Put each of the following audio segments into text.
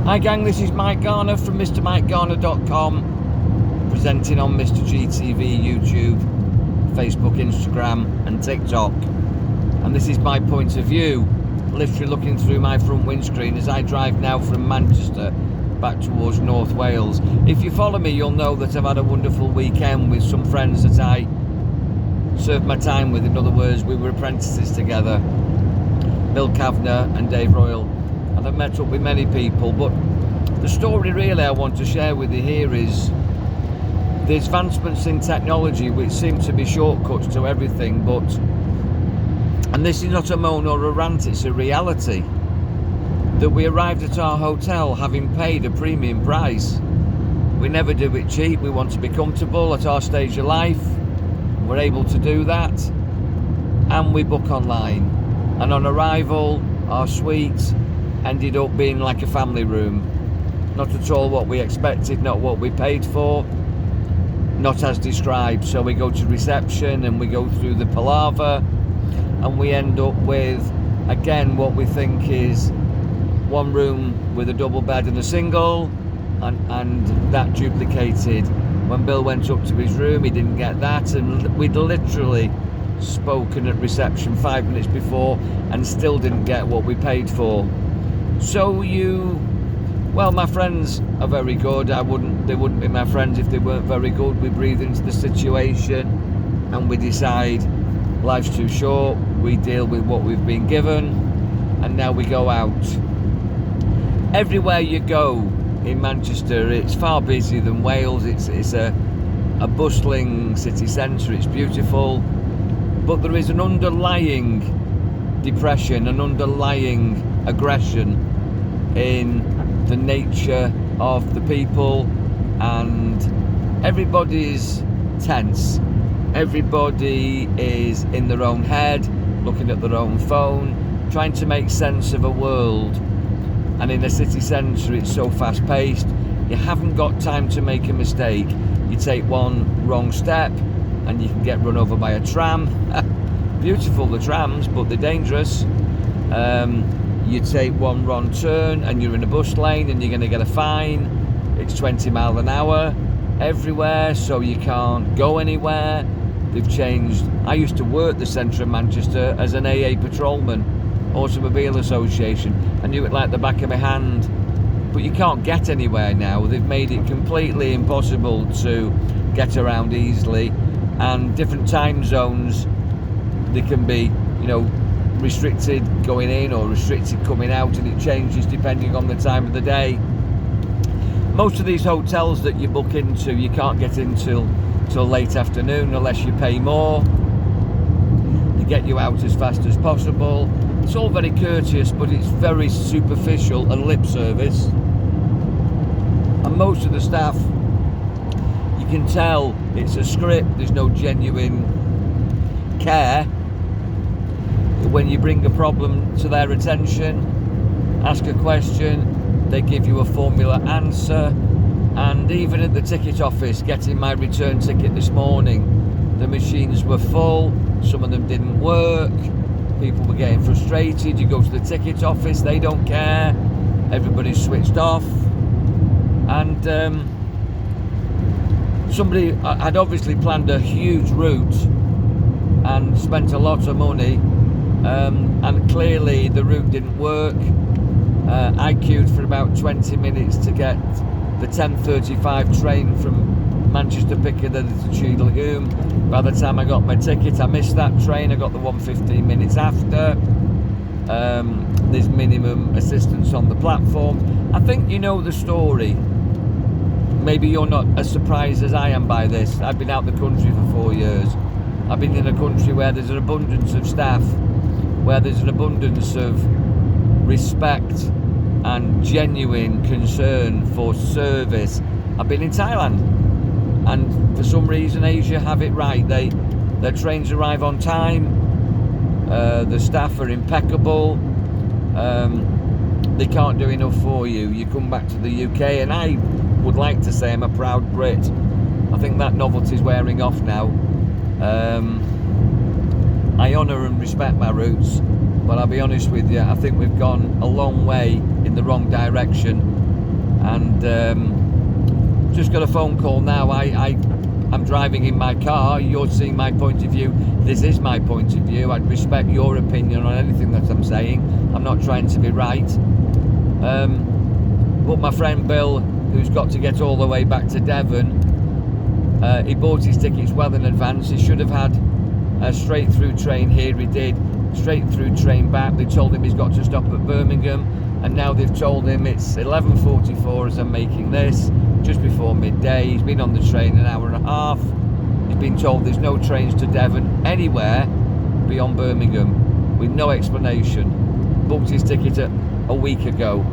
Hi gang, this is Mike Garner from MrMikeGarner.com, presenting on Mr. GTV, YouTube, Facebook, Instagram and TikTok. And this is my point of view, literally looking through my front windscreen as I drive now from Manchester back towards North Wales. If you follow me, you'll know that I've had a wonderful weekend with some friends that I served my time with. In other words, we were apprentices together, Bill Kavanagh and Dave Royal. And I've met up with many people, but the story really I want to share with you here is the advancements in technology which seem to be shortcuts to everything, and this is not a moan or a rant, it's a reality, that we arrived at our hotel having paid a premium price. We never do it cheap, we want to be comfortable at our stage of life. We're able to do that, and we book online. And on arrival, our suite ended up being like a family room. Not at all what we expected, not what we paid for, not as described. So we go to reception and we go through the palaver, and we end up with, again, what we think is one room with a double bed and a single, and that duplicated. When Bill went up to his room, he didn't get that, and we'd literally spoken at reception 5 minutes before and still didn't get what we paid for. So my friends are very good. They wouldn't be my friends if they weren't very good. We breathe into the situation and we decide life's too short. We deal with what we've been given, and now we go out. Everywhere you go in Manchester, it's far busier than Wales. It's a bustling city centre. It's beautiful, but there is an underlying depression, an underlying aggression in the nature of the people, and everybody's tense. Everybody is in their own head, looking at their own phone, trying to make sense of a world. And in a city centre, it's so fast paced, you haven't got time to make a mistake. You take one wrong step and you can get run over by a tram. Beautiful, the trams, but they're dangerous. You take one wrong turn and you're in a bus lane and you're going to get a fine. It's 20 miles an hour everywhere, so you can't go anywhere. They've changed. I used to work the centre of Manchester as an AA patrolman, Automobile Association. I knew it like the back of my hand. But you can't get anywhere now. They've made it completely impossible to get around easily, and different time zones, they can be, restricted going in or restricted coming out, and it changes depending on the time of the day. Most of these hotels that you book into, you can't get into till late afternoon unless you pay more. They get you out as fast as possible. It's all very courteous, but it's very superficial and lip service. And most of the staff, you can tell it's a script. There's no genuine care. When you bring a problem to their attention, ask a question, they give you a formula answer. And even at the ticket office, getting my return ticket this morning, the machines were full, some of them didn't work, people were getting frustrated. You go to the ticket office, they don't care, everybody's switched off. And somebody had obviously planned a huge route and spent a lot of money, and clearly the route didn't work. I queued for about 20 minutes to get the 10:35 train from Manchester Piccadilly to Cheadle-Hulme. By the time I got my ticket, I missed that train. I got the one 15 minutes after. There's minimum assistance on the platform. I think you know the story. Maybe you're not as surprised as I am by this. I've been out the country for 4 years. I've been in a country where there's an abundance of staff, where there's an abundance of respect and genuine concern for service. I've been in Thailand, and for some reason Asia have it right. Their trains arrive on time, the staff are impeccable, they can't do enough for you. You come back to the UK, and I would like to say I'm a proud Brit. I think that novelty's wearing off now. I honour and respect my roots, but I'll be honest with you, I think we've gone a long way in the wrong direction And just got a phone call now. I'm driving in my car. You're seeing my point of view. This is my point of view. I'd respect your opinion on anything that I'm saying. I'm not trying to be right. But my friend Bill, who's got to get all the way back to Devon, he bought his tickets well in advance. He should have had a straight through train here. He did. Straight through train back. They told him he's got to stop at Birmingham, and now they've told him it's 11:44 as I'm making this, just before midday. He's been on the train an hour and a half. He's been told there's no trains to Devon anywhere beyond Birmingham, with no explanation. Booked his ticket a week ago.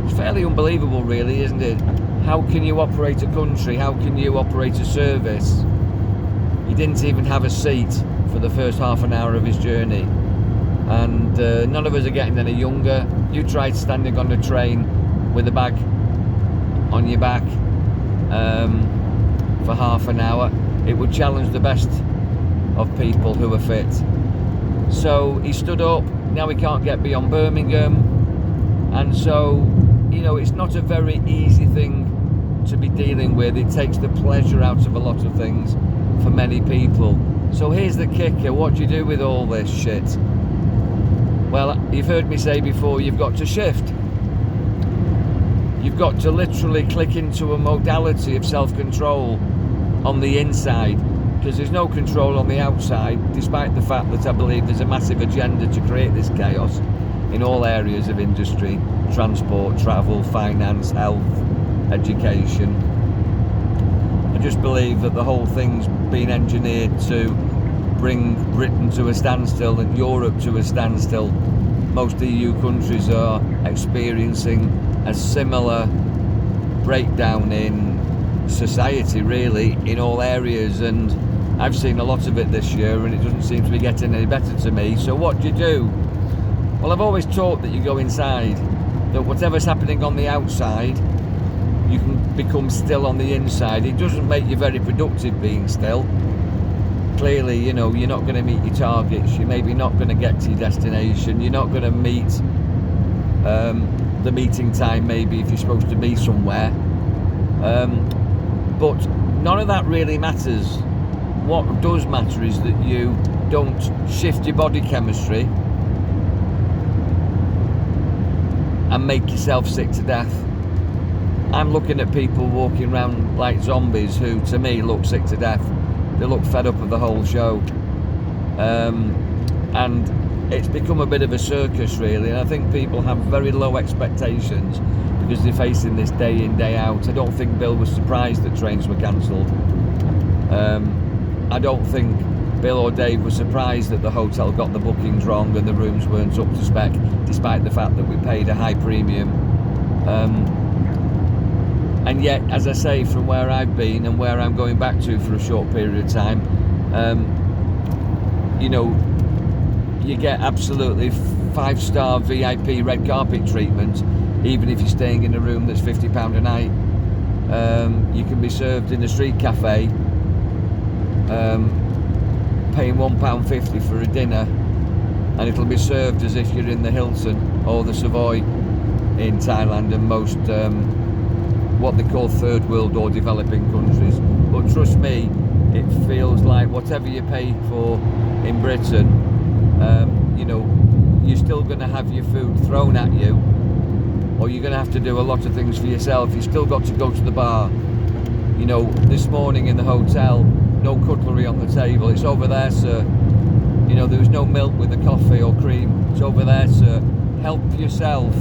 It's fairly unbelievable, really, isn't it? How can you operate a country? How can you operate a service? He didn't even have a seat for the first half an hour of his journey. And none of us are getting any younger. You tried standing on a train with a bag on your back for half an hour. It would challenge the best of people who are fit. So he stood up. Now he can't get beyond Birmingham. And so, you know, it's not a very easy thing to be dealing with. It takes the pleasure out of a lot of things for many people. So here's the kicker. What do you do with all this shit? Well, you've heard me say before, you've got to shift. You've got to literally click into a modality of self-control on the inside, because there's no control on the outside, despite the fact that I believe there's a massive agenda to create this chaos in all areas of industry, transport, travel, finance, health, education. I just believe that the whole thing's been engineered to bring Britain to a standstill and Europe to a standstill. Most EU countries are experiencing a similar breakdown in society, really, in all areas, and I've seen a lot of it this year, and it doesn't seem to be getting any better to me. So what do you do? Well, I've always taught that you go inside, that whatever's happening on the outside, you can become still on the inside. It doesn't make you very productive being still. Clearly, you know, you're not going to meet your targets. You're maybe not going to get to your destination. You're not going to meet the meeting time, maybe, if you're supposed to be somewhere. But none of that really matters. What does matter is that you don't shift your body chemistry and make yourself sick to death. I'm looking at people walking around like zombies who, to me, look sick to death. They look fed up of the whole show. And it's become a bit of a circus, really. And I think people have very low expectations because they're facing this day in, day out. I don't think Bill was surprised that trains were cancelled. I don't think Bill or Dave were surprised that the hotel got the bookings wrong and the rooms weren't up to spec, despite the fact that we paid a high premium. And yet, as I say, from where I've been and where I'm going back to for a short period of time, you know, you get absolutely 5-star VIP red carpet treatment, even if you're staying in a room that's £50 a night. You can be served in a street cafe, paying £1.50 for a dinner, and it'll be served as if you're in the Hilton or the Savoy in Thailand and most what they call third world or developing countries. But trust me, it feels like whatever you pay for in Britain, you know, you're still going to have your food thrown at you, or you're going to have to do a lot of things for yourself. You've still got to go to the bar. You know, this morning in the hotel, no cutlery on the table. It's over there, sir. You know, there was no milk with the coffee or cream. It's over there, sir. Help yourself.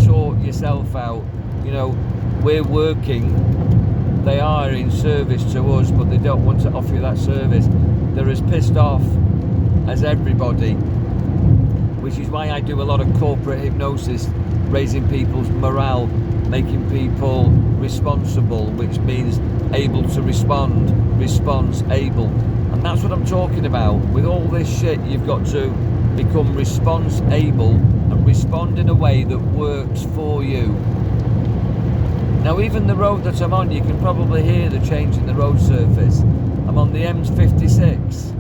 Sort yourself out. You know, we're working. They are in service to us, but they don't want to offer you that service. They're as pissed off as everybody, which is why I do a lot of corporate hypnosis, raising people's morale, making people responsible, which means able to respond, response able. And that's what I'm talking about. With all this shit, you've got to become response able and respond in a way that works for you. Now, even the road that I'm on, you can probably hear the change in the road surface. I'm on the M56.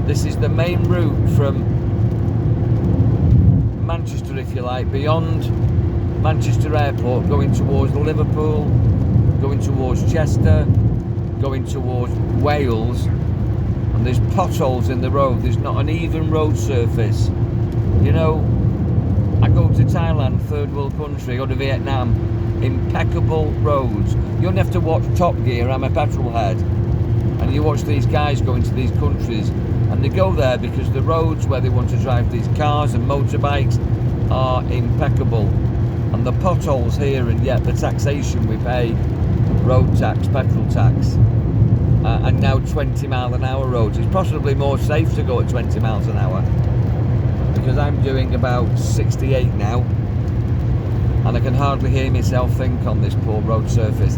This is the main route from Manchester, if you like, beyond Manchester Airport, going towards Liverpool, going towards Chester, going towards Wales, and there's potholes in the road. There's not an even road surface. You know, I go to Thailand, third world country, go to Vietnam, impeccable roads. You only have to watch Top Gear, I'm a petrol head, and you watch these guys go into these countries, and they go there because the roads where they want to drive these cars and motorbikes are impeccable. And the potholes here, and yet the taxation we pay, road tax, petrol tax, and now 20 mile an hour roads. It's possibly more safe to go at 20 miles an hour, because I'm doing about 68 now, and I can hardly hear myself think on this poor road surface.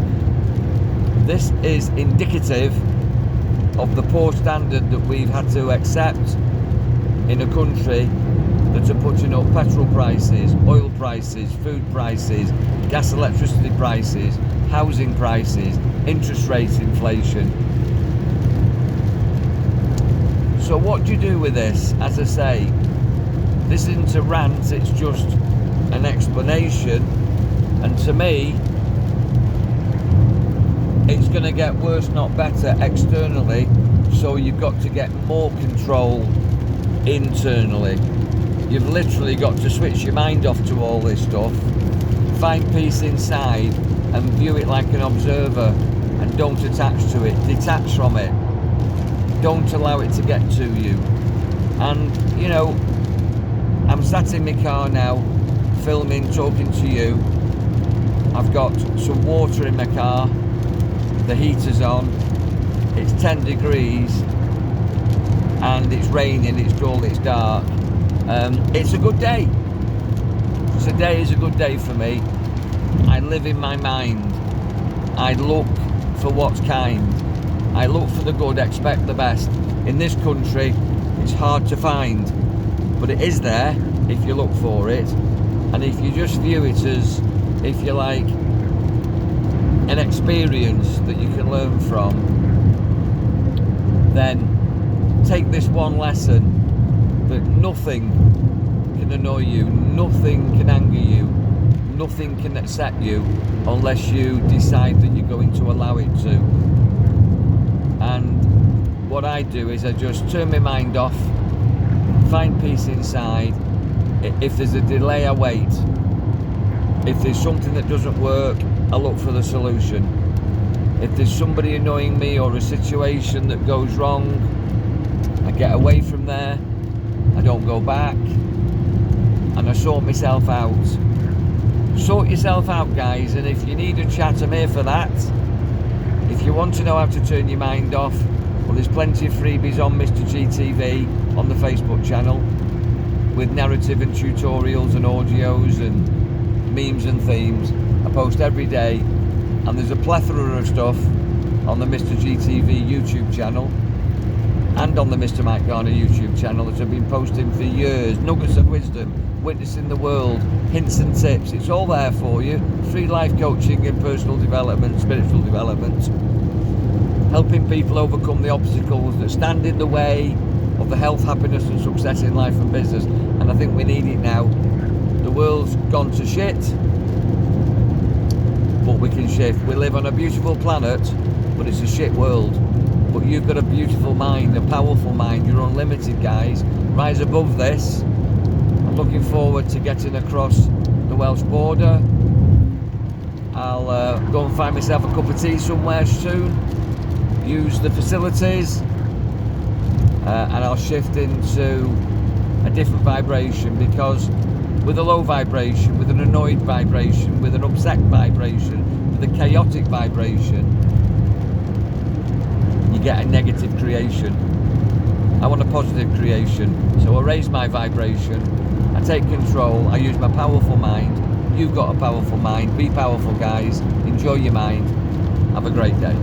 This is indicative of the poor standard that we've had to accept in a country that are putting up petrol prices, oil prices, food prices, gas, electricity prices, housing prices, interest rate inflation. So what do you do with this? As I say, this isn't a rant, it's just an explanation, and to me it's going to get worse, not better, externally. So you've got to get more control internally. You've literally got to switch your mind off to all this stuff, find peace inside and view it like an observer, and don't attach to it. Detach from it. Don't allow it to get to you. And you know, I'm sat in my car now, filming, talking to you. I've got some water in my car, the heater's on, it's 10 degrees, and it's raining, it's dull, it's dark. It's a good day. Today is a good day for me. I live in my mind. I look for what's kind. I look for the good, expect the best. In this country, it's hard to find, but it is there if you look for it. And if you just view it as, if you like, an experience that you can learn from, then take this one lesson, that nothing can annoy you, nothing can anger you, nothing can upset you unless you decide that you're going to allow it to. And what I do is I just turn my mind off, find peace inside. If there's a delay, I wait. If there's something that doesn't work, I look for the solution. If there's somebody annoying me or a situation that goes wrong, I get away from there. I don't go back, and I sort myself out. Sort yourself out, guys, and if you need a chat, I'm here for that. If you want to know how to turn your mind off, well, there's plenty of freebies on Mr. GTV on the Facebook channel, with narrative and tutorials and audios and memes and themes. I post every day, and there's a plethora of stuff on the Mr. GTV YouTube channel and on the Mr. Mike Garner YouTube channel that I've been posting for years. Nuggets of wisdom, witnessing the world, hints and tips. It's all there for you. Free life coaching and personal development, spiritual development, helping people overcome the obstacles that stand in the way of the health, happiness and success in life and business. And I think we need it now. The world's gone to shit, but we can shift. We live on a beautiful planet, but it's a shit world. But you've got a beautiful mind, a powerful mind. You're unlimited, guys. Rise above this. I'm looking forward to getting across the Welsh border. I'll go and find myself a cup of tea somewhere soon, use the facilities, and I'll shift into a different vibration, because with a low vibration, with an annoyed vibration, with an upset vibration, with a chaotic vibration, you get a negative creation. I want a positive creation, so I raise my vibration, I take control, I use my powerful mind. You've got a powerful mind. Be powerful, guys. Enjoy your mind. Have a great day.